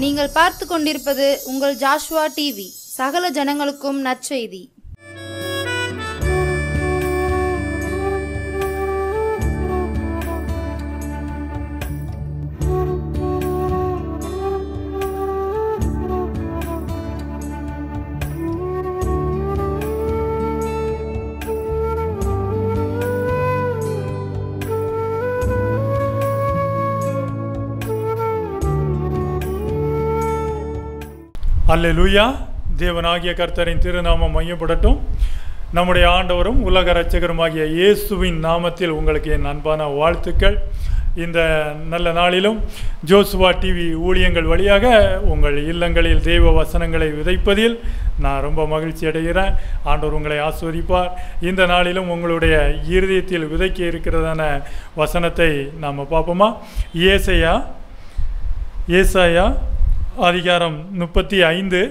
நீங்கள் பார்த்து கொண்டிருப்பது உங்கள் ஜாஷ்வா டிவி. சகல ஜனங்களுக்கும் நற்செய்தி. அல்லேலூயா. தேவனாகிய கர்த்தரின் திருநாமம் மையப்படட்டும். நம்முடைய ஆண்டவரும் உலக இரட்சகருமாகிய இயேசுவின் நாமத்தில் உங்களுக்கு என் அன்பான வாழ்த்துக்கள். இந்த நல்ல நாளிலும் ஜோசுவா டிவி ஊழியங்கள் வழியாக உங்கள் இல்லங்களில் தெய்வ வசனங்களை விதைப்பதில் நான் ரொம்ப மகிழ்ச்சி அடைகிறேன். ஆண்டவர் உங்களை ஆசீர்வதிப்பார். இந்த நாளிலும் உங்களுடைய இருதயத்தில் விதைக்க இருக்கிறதான வசனத்தை நாம் பார்ப்போமா? ஏசாயா அதிகாரம் 35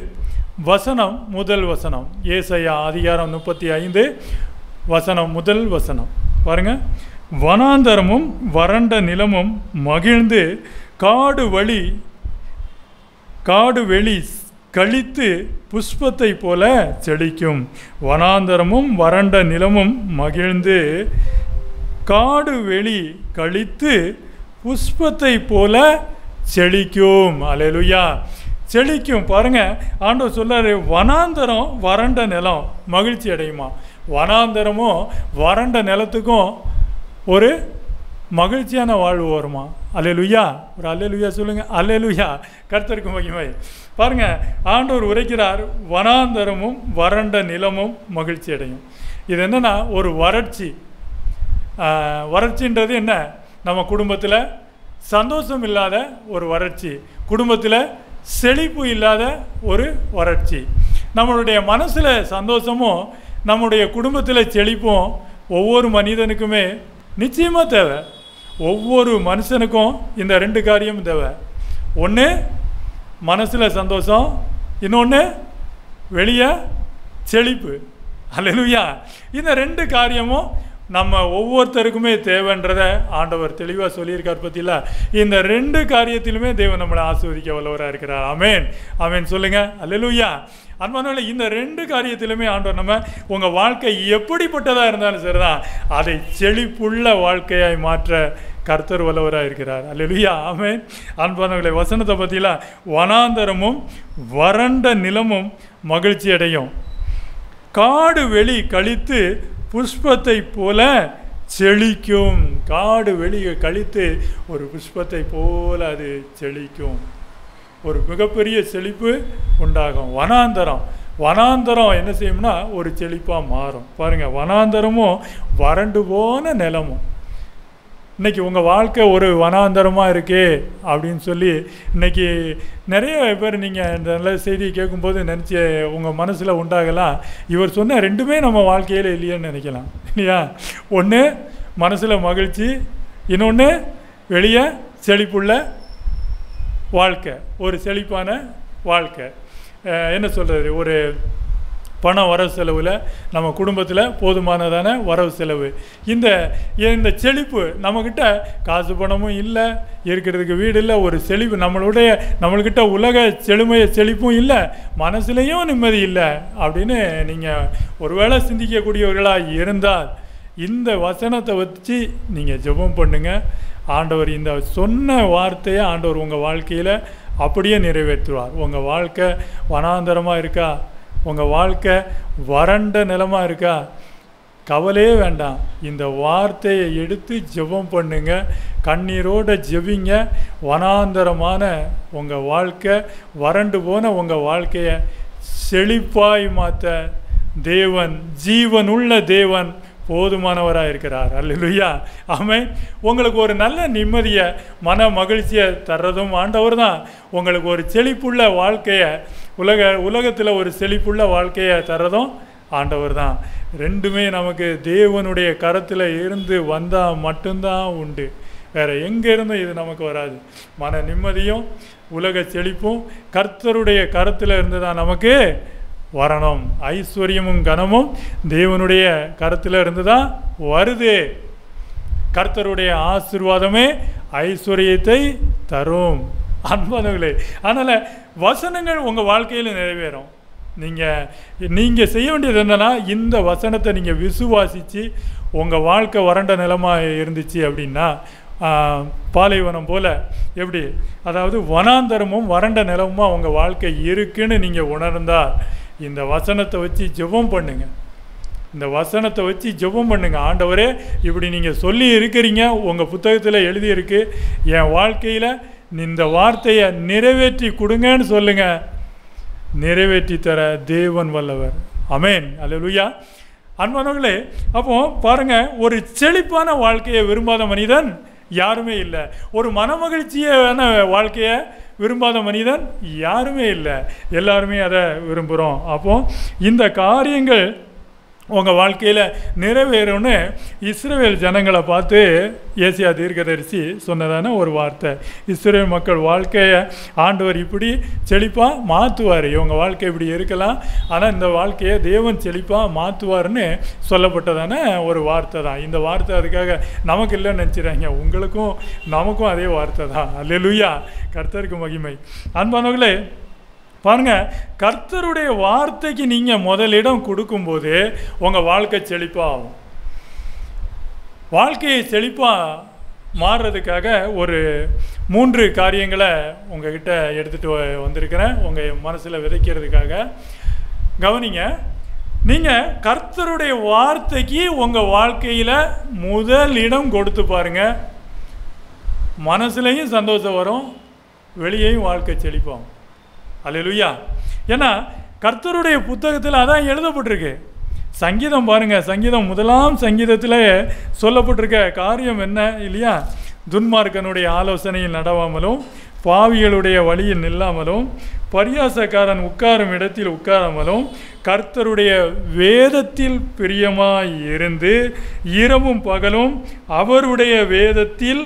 வசனம் முதல் வசனம். ஏசாயா அதிகாரம் 35 வசனம் முதல் வசனம் பாருங்க. வனாந்தரமும் வறண்ட நிலமும் மகிழ்ந்து காடு வெளி கழித்து புஷ்பத்தை போல செழிக்கும். வனாந்தரமும் வறண்ட நிலமும் மகிழ்ந்து காடு வெளி கழித்து புஷ்பத்தை போல செழிக்கும். அல்லேலூயா. செழிக்கும். பாருங்க, ஆண்டவர் சொல்றாரு, வனாந்தரம் வறண்ட நிலம் மகிழ்ச்சி அடையுமா? வனாந்தரமும் வறண்ட நிலத்துக்கும் ஒரு மகிழ்ச்சியான வாழ்வு வருமா? அல்லேலூயா. ஒரு அல்லேலூயா சொல்லுங்க. அல்லேலூயா. கர்த்தருக்கு மகிமை. பாருங்க, ஆண்டவர் உரைக்கிறார், வனாந்தரமும் வறண்ட நிலமும் மகிழ்ச்சி அடையும். இது என்னன்னா ஒரு வறட்சி. வறட்சின்றது என்ன? நம்ம குடும்பத்தில் சந்தோஷம் இல்லாத ஒரு வறட்சி, குடும்பத்தில் செழிப்பு இல்லாத ஒரு வறட்சி. நம்மளுடைய மனசில் சந்தோஷமும் நம்முடைய குடும்பத்தில் செழிப்பும் ஒவ்வொரு மனிதனுக்குமே நிச்சயமாக தேவை. ஒவ்வொரு மனுஷனுக்கும் இந்த ரெண்டு காரியம் தேவை. ஒன்று மனசில் சந்தோஷம், இன்னொன்று வெளியே செழிப்பு. அல்லேலூயா. இந்த ரெண்டு காரியமும் நம்ம ஒவ்வொருத்தருக்குமே தேவைன்றதை ஆண்டவர் தெளிவாக சொல்லியிருக்கார். பற்றில இந்த ரெண்டு காரியத்திலுமே தேவன் நம்மளை ஆசீர்வதிக்க வல்லவராக இருக்கிறார். ஆமேன். ஆமேன் சொல்லுங்க. அல்லேலூயா. அன்பானவர்களே, இந்த ரெண்டு காரியத்திலுமே ஆண்டவர் நம்ம உங்கள் வாழ்க்கை எப்படிப்பட்டதாக இருந்தாலும் சரிதான், அதை செழிப்புள்ள வாழ்க்கையாய் மாற்ற கர்த்தர் வல்லவராக இருக்கிறார். அல்லேலூயா. ஆமேன். அன்பானவர்களே, வசனத்தை பற்றில வனாந்தரமும் வறண்ட நிலமும் மகிழ்ச்சி அடையும். காடு வெளி கழித்து புஷ்பத்தை போல செழிக்கும். காடு வெளியே கழித்து ஒரு புஷ்பத்தை போல அது செழிக்கும். ஒரு மிகப்பெரிய செழிப்பு உண்டாகும். வனாந்தரம் என்ன செய்யும்னா ஒரு செழிப்பாக மாறும். பாருங்கள், வனாந்தரமும் வறண்டு போன நிலமும். இன்றைக்கி உங்கள் வாழ்க்கை ஒரு வனாந்தரமாக இருக்கே அப்படின்னு சொல்லி இன்றைக்கி நிறைய பேர் நீங்கள் இந்த நல்ல செய்தியை கேட்கும்போது நினச்சி உங்கள் மனசில் உண்டாகலாம், இவர் சொன்ன ரெண்டுமே நம்ம வாழ்க்கையில் இல்லையேன்னு நினைக்கலாம். இல்லையா? ஒன்று மனசில் மகிழ்ச்சி, இன்னொன்று வெளியே செழிப்புள்ள வாழ்க்கை, ஒரு செழிப்பான வாழ்க்கை. என்ன சொல்கிறது, ஒரு பண வரவு செலவில் நம்ம குடும்பத்தில் போதுமானதான வரவு செலவு. இந்த செழிப்பு நம்மக்கிட்ட காசு பணமும் இல்லை, இருக்கிறதுக்கு வீடு இல்லை, ஒரு செழிப்பு நம்மள்கிட்ட உலக செழிப்பும் இல்லை, மனசுலேயும் நிம்மதி இல்லை அப்படின்னு நீங்கள் ஒருவேளை சிந்திக்கக்கூடியவர்களாக இருந்தால் இந்த வசனத்தை வச்சு நீங்கள் ஜெபம் பண்ணுங்கள். ஆண்டவர் இந்த சொன்ன வார்த்தையை ஆண்டவர் உங்கள் வாழ்க்கையில் அப்படியே நிறைவேற்றுவார். உங்கள் வாழ்க்கை வனாந்தரமாக இருக்கா? உங்கள் வாழ்க்கை வறண்ட நிலமாக இருக்கா? கவலையே வேண்டாம். இந்த வார்த்தையை எடுத்து ஜெபம் பண்ணுங்க, கண்ணீரோடு ஜெபிங்க. வனாந்தரமான உங்கள் வாழ்க்கை, வறண்டு போன உங்கள் வாழ்க்கையை செழிப்பாய் மாற்ற தேவன், ஜீவனுள்ள தேவன் போதுமானவராக இருக்கிறார். அல்லேலூயா. ஆமென். உங்களுக்கு ஒரு நல்ல நிம்மதியை, மன மகிழ்ச்சியை தர்றதும் ஆண்டவர் தான். உங்களுக்கு ஒரு செழிப்புள்ள வாழ்க்கையை, உலகத்தில் ஒரு செழிப்புள்ள வாழ்க்கையை தர்றதும் ஆண்டவர் தான். ரெண்டுமே நமக்கு தேவனுடைய கரத்தில் இருந்து வந்தால் மட்டும்தான் உண்டு. வேறு எங்கே இருந்தும் இது நமக்கு வராது. மன நிம்மதியும் உலக செழிப்பும் கர்த்தருடைய கரத்தில் இருந்து தான் நமக்கு வரணும். ஐஸ்வர்யமும் கனமும் தேவனுடைய கரத்தில் இருந்து தான் வருது. கர்த்தருடைய ஆசீர்வாதமே ஐஸ்வர்யத்தை தரும். அன்பானவர்களே, அதனால் வசனங்கள் உங்கள் வாழ்க்கையில் நிறைவேறும். நீங்கள் செய்ய வேண்டியது என்னென்னா, இந்த வசனத்தை நீங்கள் விசுவாசித்து உங்கள் வாழ்க்கை வறண்ட நிலமாக இருந்துச்சு அப்படின்னா, பாலைவனம் போல் எப்படி, அதாவது வனாந்தரமும் வறண்ட நிலமுமா உங்கள் வாழ்க்கை இருக்குன்னு நீங்கள் உணர்ந்தால் இந்த வசனத்தை வச்சு ஜெபம் பண்ணுங்க. இந்த வசனத்தை வச்சு ஜெபம் பண்ணுங்க. ஆண்டவரே, இப்படி நீங்கள் சொல்லி இருக்கிறீங்க, உங்கள் புத்தகத்தில் எழுதியிருக்கு, என் வாழ்க்கையில் இந்த வார்த்தையை நிறைவேற்றி கொடுங்கன்னு சொல்லுங்கள். நிறைவேற்றி தர தேவன் வல்லவர். ஆமென். அல்லேலூயா. அன்பானவர்களே, அப்போ பாருங்கள், ஒரு செழிப்பான வாழ்க்கையை விரும்பாத மனிதன் யாருமே இல்லை. ஒரு மனமகிழ்ச்சியான வாழ்க்கையை விரும்பாத மனிதன் யாருமே இல்லை. எல்லாருமே அதை விரும்புகிறோம். அப்போது இந்த காரியங்கள் உங்கள் வாழ்க்கையில் நிறைவேறும்னு இஸ்ரவேல் ஜனங்களை பார்த்து ஏசியா தீர்க்கதரிசி சொன்னதான ஒரு வார்த்தை. இஸ்ரவேல் மக்கள் வாழ்க்கையை ஆண்டவர் இப்படி செழிப்பாக மாற்றுவார். இவங்க வாழ்க்கை இப்படி இருக்கலாம், ஆனால் இந்த வாழ்க்கையை தேவன் செழிப்பாக மாற்றுவார்னு சொல்லப்பட்டதான ஒரு வார்த்தை தான். இந்த வார்த்தை அதுக்காக நமக்கு இல்லைன்னு நினச்சிடுறாங்க. உங்களுக்கும் நமக்கும் அதே வார்த்தை தான். அல்லேலூயா. கர்த்தருக்கு மகிமை. அன்பானவர்களே, பாருங்கள், கர்த்தருடைய வார்த்தைக்கு நீங்கள் முதலிடம் கொடுக்கும்போது உங்கள் வாழ்க்கை செழிப்பாக ஆகும். வாழ்க்கையை செழிப்பாக மாறுறதுக்காக ஒரு 3 காரியங்களை உங்ககிட்ட எடுத்துகிட்டு வந்திருக்கிறேன், உங்கள் மனசில் விதைக்கிறதுக்காக. கவனிங்க. நீங்கள் கர்த்தருடைய வார்த்தைக்கு உங்கள் வாழ்க்கையில் முதலிடம் கொடுத்து பாருங்கள். மனசுலையும் சந்தோஷம் வரும், வெளியேயும் வாழ்க்கை செழிப்பாகும். அல்லேலூயா. ஏன்னா கர்த்தருடைய புத்தகத்தில் அதான் எழுதப்பட்டிருக்கு. சங்கீதம் பாருங்கள், சங்கீதம் 1ஆம் சங்கீதத்தில் சொல்லப்பட்டிருக்க காரியம் என்ன இல்லையா? துன்மார்க்கனுடைய ஆலோசனையில் நடவாமலும், பாவிகளுடைய வழியில் நில்லாமலும், பரியாசக்காரன் உட்காரும் இடத்தில் உட்காராமலும், கர்த்தருடைய வேதத்தில் பிரியமாய் இருந்து இரவும் பகலும் அவருடைய வேதத்தில்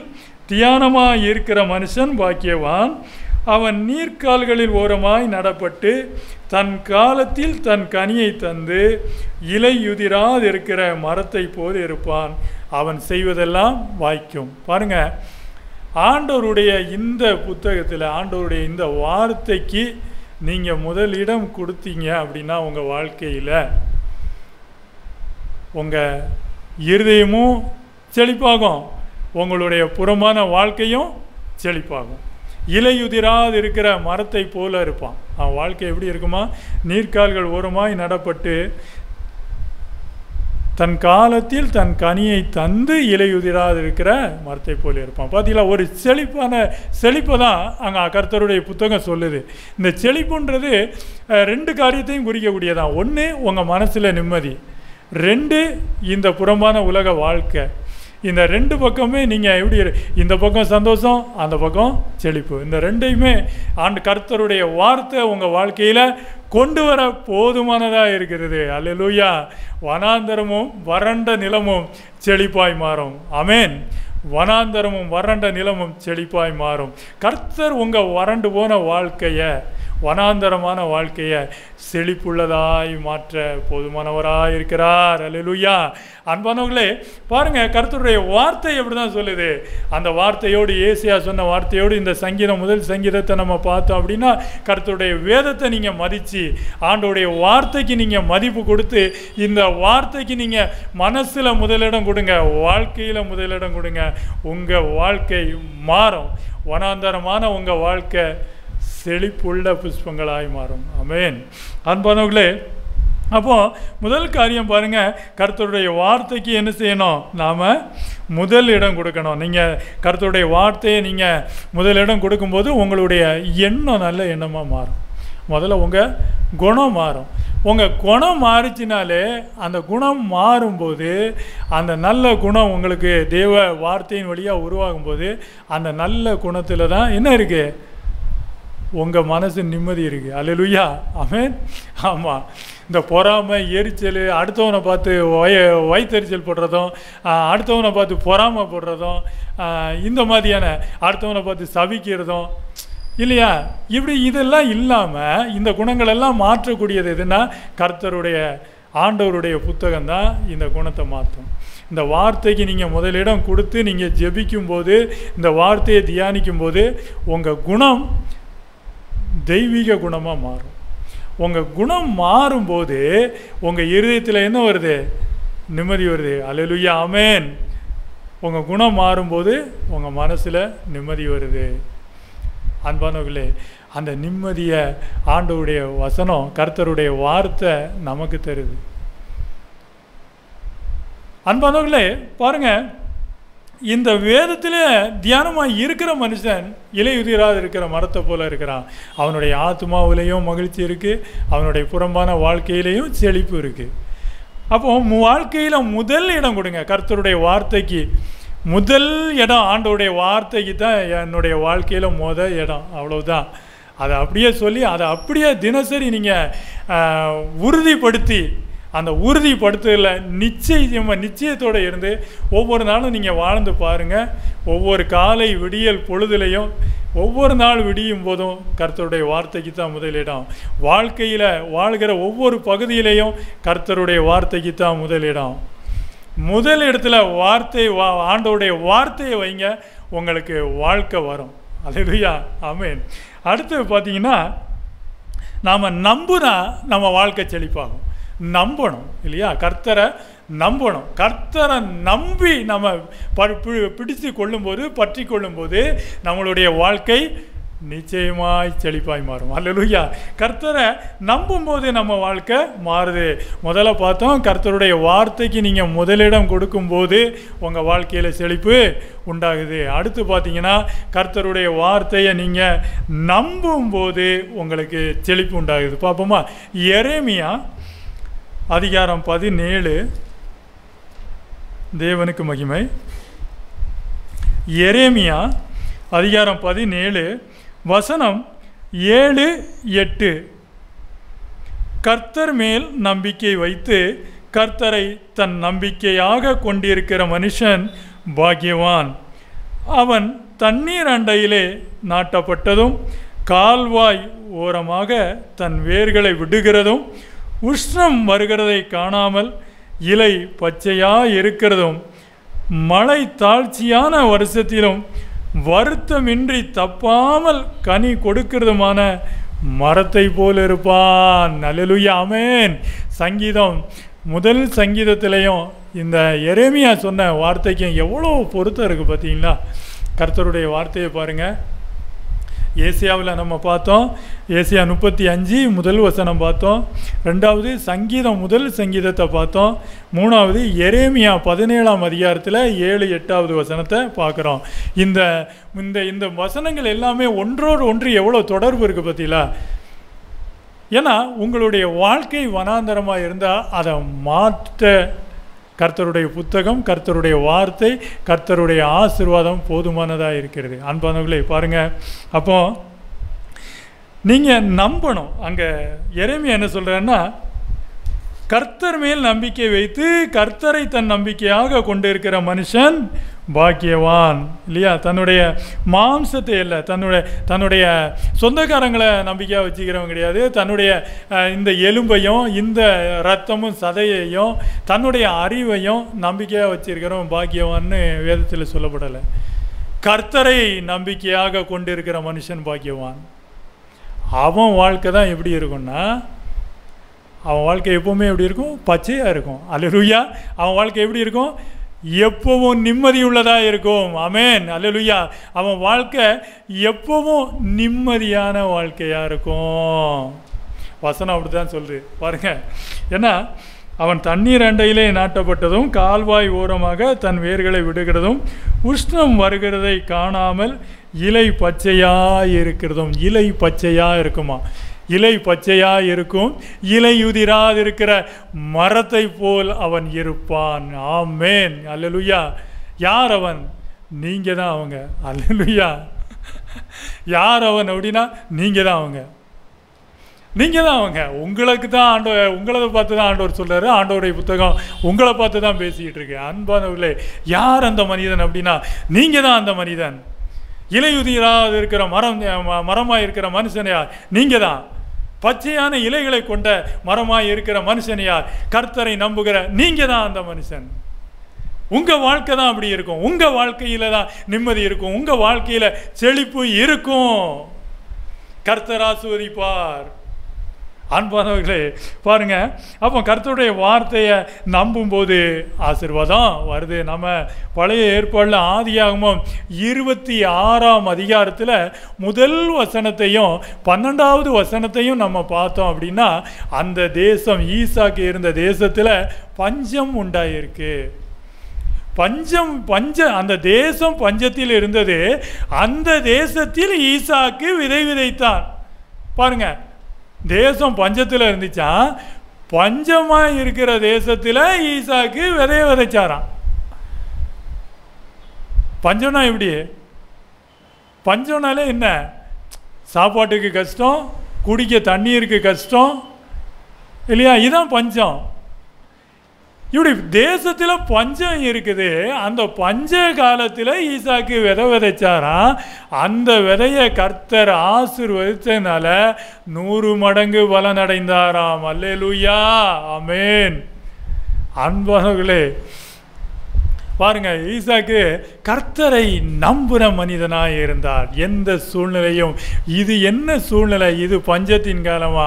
தியானமாய் இருக்கிற மனுஷன் பாக்கியவான். அவன் நீர்க்கால்களில் ஓரமாய் நடப்பட்டு தன் காலத்தில் தன் கனியை தந்து இலையுதிராதிருக்கிற மரத்தை போல் இருப்பான். அவன் செய்வதெல்லாம் வாய்க்கும். பாருங்க, ஆண்டவருடைய இந்த புத்தகத்தில், ஆண்டவருடைய இந்த வார்த்தைக்கு நீங்கள் முதலிடம் கொடுத்தீங்க அப்படின்னா உங்கள் வாழ்க்கையில் உங்கள் இருதயமும் செழிப்பாகும், உங்களுடைய புறமான வாழ்க்கையும் செழிப்பாகும். இலையுதிராது இருக்கிற மரத்தை போல இருப்பான். அவன் வாழ்க்கை எப்படி இருக்குமா? நீர்க்கால்கள் ஓரமாய் நடப்பட்டு தன் காலத்தில் தன் கனியை தந்து இலையுதிராது இருக்கிற மரத்தை போல இருப்பான். பார்த்தீங்களா? ஒரு செழிப்பை தான் அங்கே கர்த்தருடைய புத்தகம் சொல்லுது. இந்த செழிப்புன்றது 2 காரியத்தையும் குறிக்கக்கூடியதான். 1, உங்கள் மனசில் நிம்மதி. 2, இந்த புறமான உலக வாழ்க்கை. இந்த 2 பக்கமே நீங்கள் எப்படி, இந்த பக்கம் சந்தோஷம், அந்த பக்கம் செழிப்பு. இந்த 2யுமே கர்த்தருடைய வார்த்தை உங்கள் வாழ்க்கையில் கொண்டு வர போதுமானதாக இருக்கிறது. அல்லேலூயா. வனாந்தரமும் வறண்ட நிலமும் செழிப்பாய் மாறும். ஆமென். வனாந்தரமும் வறண்ட நிலமும் செழிப்பாய் மாறும். கர்த்தர் உங்கள் வறண்டு போன வாழ்க்கையை, வனாந்தரமான வாழ்க்கையை செழிப்புள்ளதாய் மாற்ற போதுமானவராக இருக்கிறார். அல்லேலூயா. அன்பானவர்களே, பாருங்கள், கர்த்தருடைய வார்த்தை எப்படி தான் சொல்லுது. அந்த வார்த்தையோடு, ஏசியா சொன்ன வார்த்தையோடு இந்த சங்கீதம், முதல் சங்கீதத்தை நம்ம பார்த்தோம் அப்படின்னா, கர்த்தருடைய வேதத்தை நீங்கள் மதித்து, ஆண்டோடைய வார்த்தைக்கு நீங்கள் மதிப்பு கொடுத்து, இந்த வார்த்தைக்கு நீங்கள் மனசில் முதலிடம் கொடுங்க, வாழ்க்கையில் முதலிடம் கொடுங்க. உங்கள் வாழ்க்கை மாறும். வனாந்தரமான உங்கள் வாழ்க்கை செழிப்புள்ள புஷ்பங்களாய் மாறும். ஆமென். அன்பானவர்களே, அப்போது முதல் காரியம் பாருங்கள், கர்த்தருடைய வார்த்தைக்கு என்ன செய்யணும்? நாம் முதல் இடம் கொடுக்கணும். நீங்கள் கர்த்தருடைய வார்த்தையை நீங்கள் முதலிடம் கொடுக்கும்போது உங்களுடைய எண்ணம் நல்ல எண்ணமாக மாறும். முதல்ல உங்கள் குணம் மாறும். உங்கள் குணம் மாறிச்சினாலே, அந்த குணம் மாறும்போது, அந்த நல்ல குணம் உங்களுக்கு தேவ வார்த்தையின் வழியாக உருவாகும்போது, அந்த நல்ல குணத்தில் தான் என்ன இருக்குது? உங்கள் மனசு நிம்மதி இருக்குது. அல்லேலூயா. ஆமென். ஆமாம். இந்த பொறாமை, எரிச்சல், அடுத்தவனை பார்த்து வயிற்றெரிச்சல் போடுறதும், அடுத்தவனை பார்த்து பொறாமை போடுறதும், இந்த மாதிரியான அடுத்தவனை பார்த்து சபிக்கிறதும் இல்லையா, இப்படி இதெல்லாம் இல்லாமல் இந்த குணங்களெல்லாம் மாற்றக்கூடியது எதுனா கர்த்தருடைய, ஆண்டவருடைய புத்தகம் தான் இந்த குணத்தை மாற்றும். இந்த வார்த்தைக்கு நீங்கள் முதலிடம் கொடுத்து நீங்கள் ஜெபிக்கும்போது, இந்த வார்த்தையை தியானிக்கும்போது உங்கள் குணம் தெய்வீக குணமாக மாறும். உங்கள் குணம் மாறும்போது உங்கள் இருதயத்தில் என்ன வருது? நிம்மதி வருது. அல்லேலூயா, ஆமென். உங்கள் குணம் மாறும்போது உங்கள் மனசில் நிம்மதி வருது. அன்பானவர்களே, அந்த நிம்மதியை ஆண்டவருடைய வசனம், கர்த்தருடைய வார்த்தை நமக்கு தருது. அன்பானவர்களே பாருங்கள், இந்த வேதத்தில் தியானமாக இருக்கிற மனுஷன் இலையுதிராது இருக்கிற மரத்தை போல இருக்கிறான். அவனுடைய ஆத்மாவிலையும் மகிழ்ச்சி இருக்குது, அவனுடைய புறம்பான வாழ்க்கையிலையும் செழிப்பு இருக்குது. அப்போ வாழ்க்கையில் முதல் இடம் கொடுங்க கர்த்தருடைய வார்த்தைக்கு. முதல் இடம் ஆண்டவருடைய வார்த்தைக்கு தான் என்னுடைய வாழ்க்கையில் இடம். அவ்வளவுதான். அதை அப்படியே சொல்லி அதை அப்படியே தினசரி நீங்கள் உறுதிப்படுத்தி, அந்த உறுதிப்படுத்தல நிச்சயத்தோடு இருந்து ஒவ்வொரு நாளும் நீங்கள் வாழ்ந்து பாருங்கள். ஒவ்வொரு காலை விடியல் பொழுதுலையும் ஒவ்வொரு நாள் விடியும் போதும் கர்த்தருடைய வார்த்தைக்கு தான் முதலிடம். வாழ்க்கையில் வாழ்கிற ஒவ்வொரு பகுதியிலையும் கர்த்தருடைய வார்த்தைக்கு தான் முதலிடம். முதல் இடத்துல ஆண்டவருடைய வார்த்தையை வைங்க, உங்களுக்கு வாழ்க்கை வரும். அல்லேலூயா, ஆமென். அடுத்து பார்த்தீங்கன்னா, நாம் நம்புனா நம்ம வாழ்க்கை செழிப்பாகும். நம்பணும் இல்லையா? கர்த்தரை நம்பணும். கர்த்தரை நம்பி நம்ம பிடித்து கொள்ளும்போது, பற்றி கொள்ளும்போது நம்மளுடைய வாழ்க்கை நிச்சயமாய் செழிப்பாய் மாறும். அல்லேலூயா. கர்த்தரை நம்பும்போது நம்ம வாழ்க்கை மாறுது. முதல்ல பார்த்தோம், கர்த்தருடைய வார்த்தைக்கு நீங்கள் முதலிடம் கொடுக்கும்போது உங்கள் வாழ்க்கையில் செழிப்பு உண்டாகுது. அடுத்து பார்த்தீங்கன்னா, கர்த்தருடைய வார்த்தையை நீங்கள் நம்பும்போது உங்களுக்கு செழிப்பு உண்டாகுது. பார்ப்போமா? எரேமியா அதிகாரம் 17, தேவனுக்கு மகிமை. எரேமியா அதிகாரம் 17 வசனம் 7, 8. கர்த்தர் மேல் நம்பிக்கை வைத்து கர்த்தரை தன் நம்பிக்கையாக கொண்டிருக்கிற மனுஷன் பாக்கியவான். அவன் தண்ணீர் அண்டையிலே நாட்டப்பட்டதும் கால்வாய் ஓரமாக தன் வேர்களை விடுகிறதும் உஷ்ணம் வருகிறதை காணாமல் இலை பச்சையாக இருக்கிறதும் மழை தாழ்ச்சியான வருஷத்திலும் வருத்தமின்றி தப்பாமல் கனி கொடுக்கிறதுமான மரத்தை போல் இருப்பான். அல்லேலூயா, ஆமென். சங்கீதம் முதல் சங்கீதத்திலையும் இந்த எரேமியா சொன்ன வார்த்தைக்கும் எவ்வளோ பொருத்தம் இருக்குது பார்த்தீங்களா? கர்த்தருடைய வார்த்தையை பாருங்கள். ஏசியாவில் நம்ம பார்த்தோம், ஏசியா 35 முதல் வசனம் பார்த்தோம். ரெண்டாவது சங்கீதம் முதல் சங்கீதத்தை பார்த்தோம். மூணாவது எரேமியா 17ஆம் அதிகாரத்தில் 7, 8வது வசனத்தை பார்க்குறோம். இந்த இந்த இந்த வசனங்கள் எல்லாமே ஒன்றோடு ஒன்று எவ்வளோ தொடர்பு இருக்குது பார்த்தீங்களா? ஏன்னா உங்களுடைய வாழ்க்கை வனாந்தரமாக இருந்தால் அதை மாற்ற கர்த்தருடைய புத்தகம், கர்த்தருடைய வார்த்தை, கர்த்தருடைய ஆசீர்வாதம் போதுமானதாக இருக்கிறது. அன்பானவர்களே பாருங்கள், அப்போ நீங்கள் நம்பணும். அங்கே எரேமியா என்ன சொல்கிறேன்னா, கர்த்தர் மேல் நம்பிக்கை வைத்து கர்த்தரை தன் நம்பிக்கையாக கொண்டு இருக்கிற மனுஷன் பாக்கியவான் இல்லையா? தன்னுடைய மாம்சத்தை இல்லை, தன்னுடைய சொந்தக்காரங்களை நம்பிக்கையாக வச்சுக்கிறவங்க கிடையாது. தன்னுடைய இந்த எலும்பையும் இந்த இரத்தமும் சதையையும் தன்னுடைய அறிவையும் நம்பிக்கையாக வச்சிருக்கிறவன் பாக்கியவான்னு வேதத்தில் சொல்லப்படலை. கர்த்தரை நம்பிக்கையாக கொண்டு இருக்கிற மனுஷன் பாக்கியவான். அவன் வாழ்க்கை தான் எப்படி இருக்கும்னா, அவன் வாழ்க்கை எப்போவுமே எப்படி இருக்கும்? பச்சையாக இருக்கும். அல்லேலூயா. அவன் வாழ்க்கை எப்படி இருக்கும்? எப்பவும் நிம்மதி உள்ளதாக இருக்கும். ஆமென், அல்லேலூயா. அவன் வாழ்க்கை எப்பவும் நிம்மதியான வாழ்க்கையாக இருக்கும். வசனம் அப்படி தான் சொல்லுது பாருங்கள். ஏன்னா அவன் தண்ணீர் அண்டையிலே நாட்டப்பட்டதும் கால்வாய் ஓரமாக தன் வேர்களை விடுகிறதும் உஷ்ணம் வருகிறதை காணாமல் இலை பச்சையாக இருக்கிறதும். இலை பச்சையாக இருக்குமா? இலை பச்சையாக இருக்கும். இலை உதிராது இருக்கிற மரத்தை போல் அவன் இருப்பான். ஆமென், அல்லேலூயா. யார் அவன்? நீங்கள் தான் அவங்க. அல்லேலூயா. யார் அவன் அப்படின்னா நீங்கள் தான் அவங்க. நீங்கள் தான் அவங்க. உங்களுக்கு தான் உங்களை பார்த்து தான் ஆண்டவர் சொல்கிறாரு. ஆண்டவருடைய புத்தகம் உங்களை பார்த்து தான் பேசிக்கிட்டு இருக்கு. அன்பானவர்களே, யார் அந்த மனிதன் அப்படின்னா நீங்கள் தான் அந்த மனிதன். இலையுதிராது இருக்கிற மரமாக இருக்கிற மனுஷன் யார்? நீங்கள் தான். பச்சையான இலைகளை கொண்ட மரமாக இருக்கிற மனுஷன் யார்? கர்த்தரை நம்புகிற நீங்கள் தான் அந்த மனுஷன். உங்கள் வாழ்க்கை தான் அப்படி இருக்கும். உங்கள் வாழ்க்கையில் தான் நிம்மதி இருக்கும். உங்கள் வாழ்க்கையில் செழிப்பு இருக்கும். கர்த்தர் ஆசீர்வதிப்பார். அன்பானவர்களே பாருங்க, அப்போ கர்த்தருடைய வார்த்தையை நம்பும்போது ஆசீர்வாதம் வருது. நம்ம பழைய ஏற்பாடில் ஆதியாகமம் 26ஆம் அதிகாரத்தில் முதல் வசனத்தையும் 12வது வசனத்தையும் நம்ம பார்த்தோம் அப்படின்னா, அந்த தேசம் ஈசாக்கு இருந்த தேசத்தில் பஞ்சம் உண்டாயிருக்கு. அந்த தேசம் பஞ்சத்தில் இருந்தது. அந்த தேசத்தில் ஈசாக்கு விதை விதைத்தான். பாருங்க, தேசம் பஞ்சத்தில் இருந்துச்சா, பஞ்சமாக இருக்கிற தேசத்தில் ஈசாக்கு விதைய விதைச்சாராம். பஞ்சம்னா எப்படி? பஞ்சம்னாலே என்ன? சாப்பாட்டுக்கு கஷ்டம், குடிக்க தண்ணீருக்கு கஷ்டம் இல்லையா? இதுதான் பஞ்சம். இப்படி தேசத்தில் பஞ்சம் இருக்குது. அந்த பஞ்ச காலத்தில் ஈசாக்கு விதை விதைச்சாராம். அந்த விதையை கர்த்தர் ஆசீர்வதித்தனால 100 மடங்கு பலனடைந்தாராம். அல்லேலூயா, ஆமென். அன்பானவர்களே பாருங்க, ஈசாக்கு கர்த்தரை நம்புகிற மனிதனாக இருந்தார். எந்த சூழ்நிலையும், இது என்ன சூழ்நிலை, இது பஞ்சத்தின் காலமா,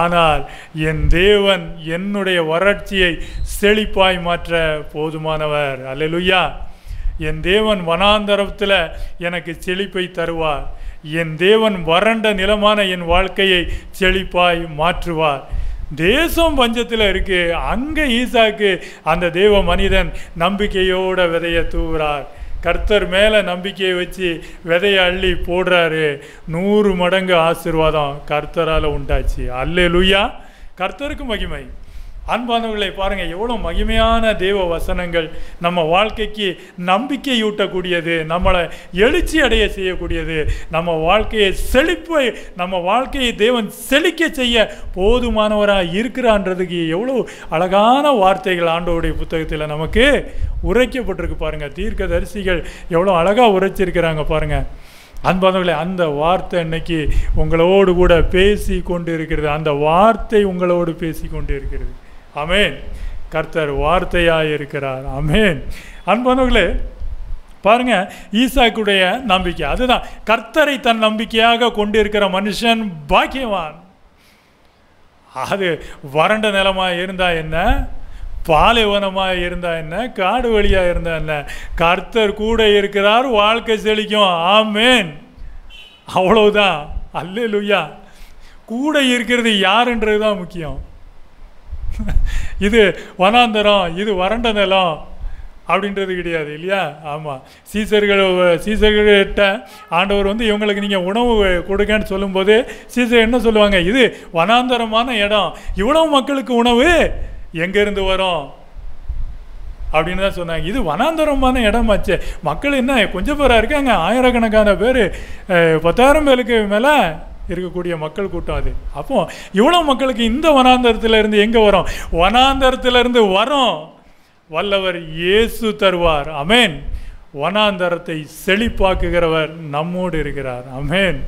ஆனால் என் தேவன் என்னுடைய வறட்சியை செழிப்பாய் மாற்ற போதுமானவர். அல்லேலூயா. என் தேவன் வனாந்தரத்தில் எனக்கு செழிப்பை தருவார். என் தேவன் வறண்ட நிலமான என் வாழ்க்கையை செழிப்பாய் மாற்றுவார். தேசம் பஞ்சத்தில் இருக்கு. அங்கே ஈசாக்கு அந்த தேவ மனிதன் நம்பிக்கையோட விதையை தூவுறார். கர்த்தர் மேலே நம்பிக்கையை வச்சு விதையை அள்ளி போடுறாரு. 100 மடங்கு ஆசீர்வாதம் கர்த்தரால் உண்டாச்சு. அல்லேலூயா, கர்த்தருக்கு மகிமை. அன்பானவர்களை பாருங்க, எவ்வளோ மகிமையான தேவ வசனங்கள் நம்ம வாழ்க்கைக்கு நம்பிக்கையூட்டக்கூடியது, நம்மளை எழுச்சி அடைய செய்யக்கூடியது, நம்ம வாழ்க்கையை நம்ம வாழ்க்கையை தேவன் செழிக்க செய்ய போதுமானவராக இருக்கிறான்றதுக்கு எவ்வளோ அழகான வார்த்தைகள் ஆண்டவருடைய புத்தகத்தில் நமக்கு உரைக்கப்பட்டிருக்கு. பாருங்க, தீர்க்கதரிசிகள் எவ்வளோ அழகாக உரைச்சிருக்கிறாங்க பாருங்க. அன்பானவர்களே, அந்த வார்த்தை இன்னைக்கு உங்களோடு கூட பேசி கொண்டு இருக்கிறது. அந்த வார்த்தை உங்களோடு பேசி கொண்டு இருக்கிறது. ஆமென். கர்த்தர் வார்த்தையாக இருக்கிறார். ஆமென். அன்பானவர்களே பாருங்க, ஈசாக்குடைய நம்பிக்கை அதுதான். கர்த்தரை தன் நம்பிக்கையாக கொண்டிருக்கிற மனுஷன் பாக்கியவான். அது வறண்ட நிலமாக இருந்தா என்ன, பாலைவனமாக இருந்தா என்ன, காடு வழியாக இருந்தா என்ன, கர்த்தர் கூட இருக்கிறார், வாழ்க்கை செழிக்கும். ஆமென். அவ்வளவுதான். அல்லேலூயா. கூட இருக்கிறது யாருன்றது தான் முக்கியம். இது வனாந்தரம், இது வறண்ட நிலம் அப்படின்றது கிடையாது இல்லையா? ஆமாம். சீசர்கிட்ட ஆண்டவர் இவங்களுக்கு நீங்கள் உணவு கொடுங்கன்னு சொல்லும்போது சீசர் என்ன சொல்லுவாங்க? இது வனாந்தரமான இடம், இவ்வளோ மக்களுக்கு உணவு எங்கேருந்து வரும் அப்படின்னு தான் சொன்னாங்க. இது வனாந்தரமான இடமாச்சு, மக்கள் என்ன கொஞ்சம் பேராக இருக்காங்க, ஆயிரக்கணக்கான பேர், 10,000 பேருக்கு மேலே இருக்கக்கூடிய மக்கள் கூட்டம் அது. அப்போ இவ்வளோ மக்களுக்கு இந்த வனாந்தரத்திலிருந்து எங்கே வரும்? வனாந்தரத்திலிருந்து வரும் வல்லவர் இயேசு தருவார். ஆமென். வனாந்தரத்தை செழிப்பாக்குகிறவர் நம்மோடு இருக்கிறார். ஆமென்.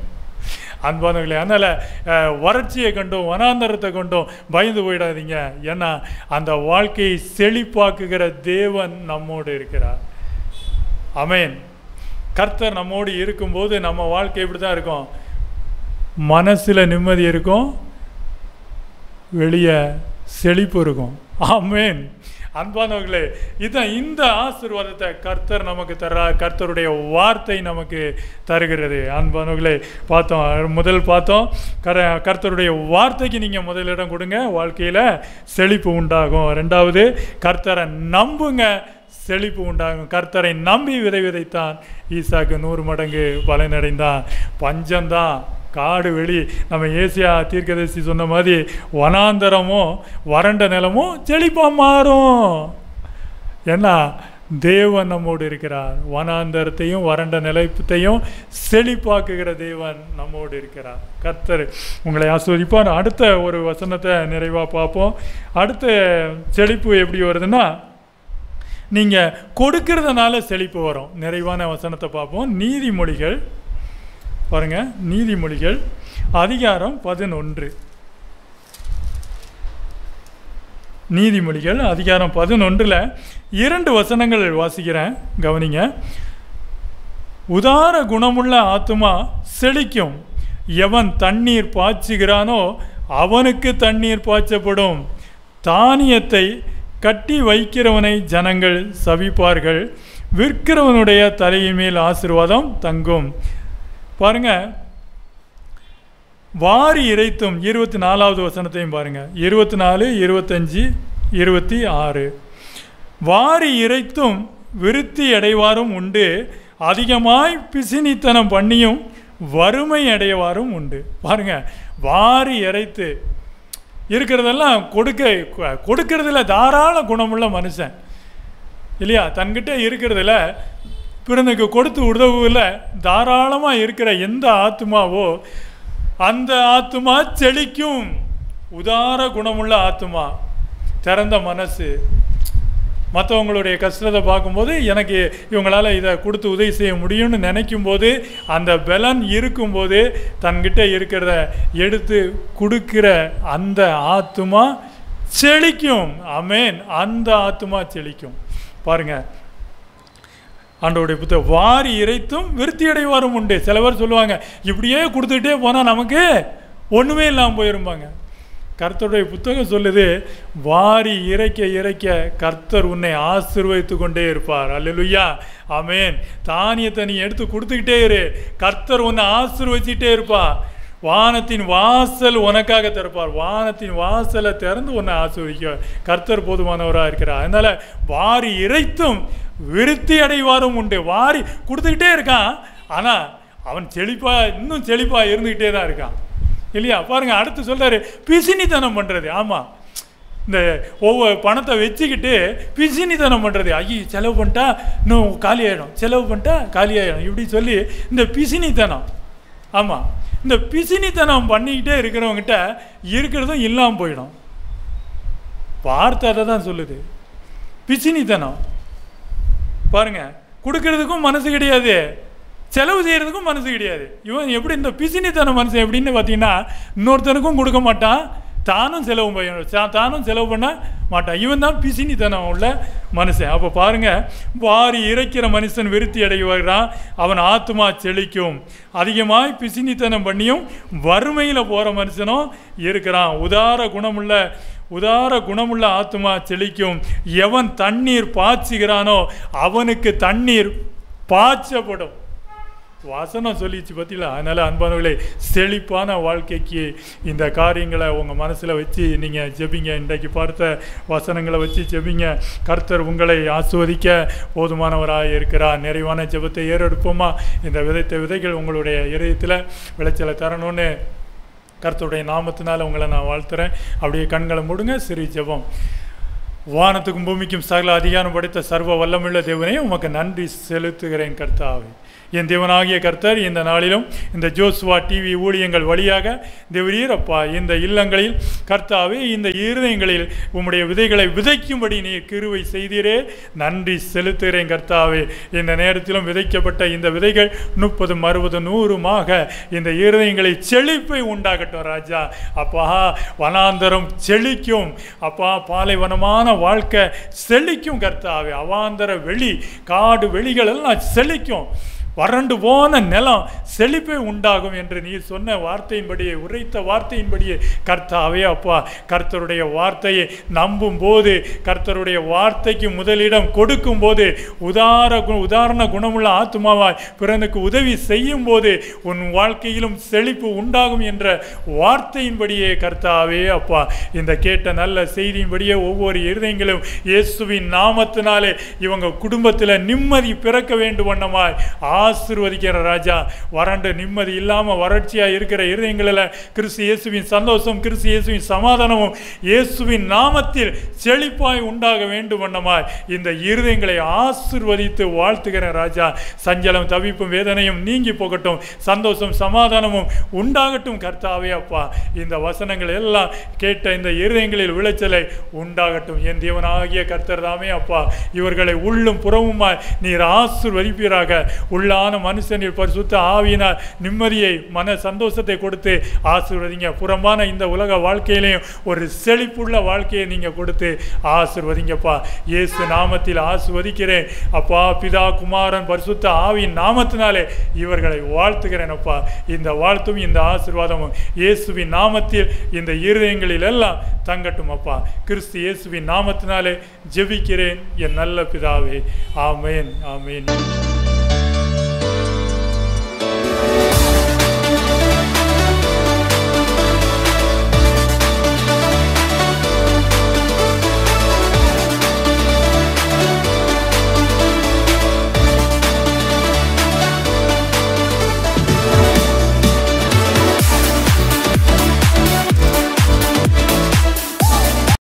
அன்பானவர்களே, அதனால் வறட்சியை கண்டும் வனாந்தரத்தை கொண்டும் பயந்து போயிடாதீங்க. ஏன்னா அந்த வாழ்க்கையை செழிப்பாக்குகிற தேவன் நம்மோடு இருக்கிறார். ஆமென். கர்த்தர் நம்மோடு இருக்கும்போது நம்ம வாழ்க்கை இப்படி தான் இருக்கும். மனசில் நிம்மதி இருக்கும், வெளியே செழிப்பு இருக்கும். ஆமென். அன்பானவர்களே, இதுதான் இந்த ஆசீர்வாதத்தை கர்த்தர் நமக்கு தர்றார். கர்த்தருடைய வார்த்தை நமக்கு தருகிறது. அன்பானவர்களே பார்த்தோம், கர்த்தருடைய வார்த்தைக்கு நீங்கள் முதலிடம் கொடுங்க, வாழ்க்கையில் செழிப்பு உண்டாகும். 2வது, கர்த்தரை நம்புங்க, செழிப்பு உண்டாகும். கர்த்தரை நம்பி விதை விதைத்தான், ஈசாக்கு 100 மடங்கு பலனடைந்தான். பஞ்சம்தான், காடு வெளி, நம்ம ஏசியா தீர்க்கதரிசி சொன்ன மாதிரி வனாந்தரமும் வறண்ட நிலமும் செழிப்பாக மாறும். ஏன்னா தேவன் நம்மோடு இருக்கிறார். வனாந்தரத்தையும் வறண்ட நிலத்தையும் செழிப்பாக்குகிற தேவன் நம்மோடு இருக்கிறார். கர்த்தர் உங்களை ஆசீர்வதிப்பார். அடுத்த ஒரு வசனத்தை நிறைவாக பார்ப்போம். அடுத்த செழிப்பு எப்படி வருதுன்னா, நீங்கள் கொடுக்கறதுனால செழிப்பு வரும். நிறைவான வசனத்தை பார்ப்போம். நீதிமொழிகள் பாருங்க, நீதிமொழிகள் அதிகாரம் 11. நீதிமொழிகள் அதிகாரம் 11 2 வசனங்கள் வாசிக்கிறேன், கவனிங்க. உதார குணமுள்ள ஆத்துமா செழிக்கும், எவன் தண்ணீர் பாய்ச்சுகிறானோ அவனுக்கு தண்ணீர் பாய்ச்சப்படும். தானியத்தை கட்டி வைக்கிறவனை ஜனங்கள் சபிப்பார்கள், விற்கிறவனுடைய தலையின் மேல் ஆசீர்வாதம் தங்கும். பாருங்க, வாரி இறைத்தும் 24வது வசனத்தையும் பாருங்க, 24, 25, 26. வாரி இறைத்தும் விருத்தி அடைவாரும் உண்டு, அதிகமாய் பிசினித்தனம் பண்ணியும் வறுமை அடையவாரும் உண்டு. பாருங்க, வாரி இறைத்து இருக்கிறதெல்லாம் கொடுக்கறதுல தாராள குணமுள்ள மனுஷன் இல்லையா? தன்கிட்ட இருக்கிறதுல பிறனுக்கு கொடுத்து உதவுல தாராளமாக இருக்கிற எந்த ஆத்மாவோ அந்த ஆத்மா செழிக்கும். உதார குணமுள்ள ஆத்மா, திறந்த மனசு, மற்றவங்களுடைய கஷ்டத்தை பார்க்கும்போது எனக்கு இவங்களால் இதை கொடுத்து உதவி செய்ய முடியும்னு நினைக்கும் போது, அந்த பலன் இருக்கும்போது தன்கிட்ட இருக்கிறத எடுத்து கொடுக்கிற அந்த ஆத்மா செழிக்கும். ஆமென். அந்த ஆத்மா செழிக்கும். பாருங்க, ஆண்டவருடைய புத்தகம் வாரி இறைத்தும் விருத்தி அடைவாரும் உண்டு. சில பேர் சொல்லுவாங்க, இப்படியே கொடுத்துக்கிட்டே போனால் நமக்கு ஒன்றுமே இல்லாமல் போயிருப்பாங்க. கர்த்தருடைய புத்தகம் சொல்லுது, வாரி இறைக்க இறைக்க கர்த்தர் உன்னை ஆசீர்வதித்து கொண்டே இருப்பார். அல்லேலூயா, ஆமென். தானியத்தை நீ எடுத்து கொடுத்துக்கிட்டே இரு, கர்த்தர் உன்னை ஆசீர்வதிச்சுட்டே இருப்பார். வானத்தின் வாசல் உனக்காக திறப்பார். வானத்தின் வாசலை திறந்து உன்னை ஆசீர்வதிக்க கர்த்தர் போதுமானவராக இருக்கிறார். அதனால வாரி இறைத்தும் விருத்தி அடைவாரும் உண்டு. வாரி கொடுத்துக்கிட்டே இருக்கான், ஆனால் அவன் இன்னும் செழிப்பா இருந்துக்கிட்டே தான் இருக்கான் இல்லையா? பாருங்க, அடுத்து சொல்றாரு பிசினித்தனம் பண்றது. ஆமாம், இந்த ஒவ்வொரு பணத்தை வச்சுக்கிட்டு பிசினித்தனம் பண்ணுறது. செலவு பண்ணிட்டா இன்னும் காலி ஆகிடும், செலவு பண்ணிட்டா காலி ஆகிடும், இப்படி சொல்லி இந்த பிசினித்தனம். ஆமாம், இந்த பிசினித்தனம் பண்ணிக்கிட்டே இருக்கிறவங்ககிட்ட இருக்கிறதும் இல்லாமல் போயிடும். வார்த்தை அதை தான் சொல்லுது, பிசினித்தனம். பாருங்க, கொடுக்கறதுக்கும் மனசு கிடையாது, செலவு செய்கிறதுக்கும் மனசு கிடையாது. இவன் எப்படி இந்த பிசினித்தன மனுஷன் எப்படின்னு பார்த்தீங்கன்னா, இன்னொருத்தனுக்கும் கொடுக்க மாட்டான், தானும் செலவு பண்ண மாட்டான். இவன் தான் பிசினித்தனம் உள்ள மனுஷன். அப்போ பாருங்க, வாரி இறைக்கிற மனுஷன் விருத்தி அடைவான், அவன் ஆத்மா செழிக்கும். அதிகமாய் பிசினித்தனம் பண்ணியும் வறுமையில் போகிற மனுஷனும் இருக்கிறான். உதார குணமுள்ள ஆத்மா செழிக்கும். எவன் தண்ணீர் பாய்ச்சுகிறானோ அவனுக்கு தண்ணீர் பாய்ச்சப்படும். வசனம் சொல்லிச்சு பற்றில. அதனால் அன்பானவர்களே, செழிப்பான வாழ்க்கைக்கு இந்த காரியங்களை உங்கள் மனசில் வச்சு நீங்கள் ஜெபிங்க. இன்றைக்கு பார்த்த வசனங்களை வச்சு ஜெபிங்க. கர்த்தர் உங்களை ஆசீர்வதிக்க போதுமானவராக இருக்கிறார். நிறைவான ஜெபத்தை ஏறெடுப்போமா? இந்த விதைத்த விதைகள் உங்களுடைய இதயத்தில் விளைச்சலை தரணும்னு கர்த்தருடைய நாமத்தினால் உங்களை நான் வாழ்த்துறேன். அப்படியே கண்களை மூடுங்க, சிறு ஜெபம். வானத்துக்கும் பூமிக்கும் சகல அதிகாரம் படைத்த சர்வ வல்லமுள்ள தேவனே, உமக்கு நன்றி செலுத்துகிறேன் கர்த்தாவே. என் தேவனாகிய கர்த்தர், இந்த நாளிலும் இந்த ஜோசுவா டிவி ஊழியங்கள் வழியாக தேவரீரப்பா இந்த இல்லங்களில் கர்த்தாவே, இந்த இருதயங்களில் உம்முடைய விதைகளை விதைக்கும்படி நீர் கிருபை செய்தீரே, நன்றி செலுத்துகிறேன் கர்த்தாவே. இந்த நேரத்திலும் விதைக்கப்பட்ட இந்த விதைகள் 30, 60, 100 இந்த இருதயங்களில் செழிப்பை உண்டாகட்டும் ராஜா. அப்பா, வனாந்தரம் செழிக்கும் அப்பா, பாலைவனமான வாழ்க்கை செழிக்கும் கர்த்தாவே. அவாந்தர வெளி, காடு வெளிகள் எல்லாம் செழிக்கும். வறண்டு போன நிலம் செழிப்பை உண்டாகும் என்று நீர் சொன்ன வார்த்தையின்படியே, உரைத்த வார்த்தையின்படியே கர்த்தாவே அப்பா, கர்த்தருடைய வார்த்தையை நம்பும் போது, கர்த்தருடைய வார்த்தைக்கு முதலிடம் கொடுக்கும் போது, உதாரண குணமுள்ள ஆத்மாவாய் பிறனுக்கு உதவி செய்யும் போது உன் வாழ்க்கையிலும் செழிப்பு உண்டாகும் என்ற வார்த்தையின்படியே கர்த்தாவே அப்பா, இந்த கேட்ட நல்ல செய்தியின்படியே ஒவ்வொரு இருதயங்களும் இயேசுவின் நாமத்தினாலே இவங்க குடும்பத்தில் நிம்மதி பிறக்க வேண்டும் வண்ணமாய் ஆசீர்வதிக்கிற ராஜா. வறண்டு நிம்மதி இல்லாமல் வறட்சியாக இருக்கிற இருதயங்களில் கிறிஸ்து இயேசுவின் சந்தோஷம், கிறிஸ்து இயேசுவின் சமாதானமும் இயேசுவின் நாமத்தில் செழிப்பாய் உண்டாக வேண்டும் வண்ணமாய் இந்த இருதயங்களை ஆசீர்வதித்து வாழ்த்துகிற ராஜா. சஞ்சலம், தவிப்பும், வேதனையும் நீங்கி போகட்டும், சந்தோஷம், சமாதானமும் உண்டாகட்டும் கர்த்தாவே அப்பா. இந்த வசனங்கள் எல்லாம் கேட்ட இந்த இருதயங்களில் விளைச்சலை உண்டாகட்டும். என் தேவனாகிய கர்த்தர் தாமே அப்பா, இவர்களை உள்ளும் புறமுமாய் நீர் ஆசீர்வதிப்பீராக. உள்ள உள்ளான மனுஷனில் பரிசுத்த ஆவியினால் நிம்மதியை மன சந்தோஷத்தை கொடுத்து ஆசீர்வதிங்க. புறம்பான இந்த உலக வாழ்க்கையிலையும் ஒரு செழிப்புள்ள வாழ்க்கையை நீங்கள் கொடுத்து ஆசீர்வதிங்கப்பா. இயேசு நாமத்தில் ஆசீர்வதிக்கிறேன் அப்பா. பிதா குமாரன் பரிசுத்த ஆவியின் நாமத்தினாலே இவர்களை வாழ்த்துகிறேன் அப்பா. இந்த வாழ்த்தும் இந்த ஆசீர்வாதமும் இயேசுவின் நாமத்தில் இந்த இருதயங்களில் எல்லாம் தங்கட்டும் அப்பா. கிறிஸ்து இயேசுவின் நாமத்தினாலே ஜெபிக்கிறேன் என் நல்ல பிதாவே. ஆமேன், ஆமேன்.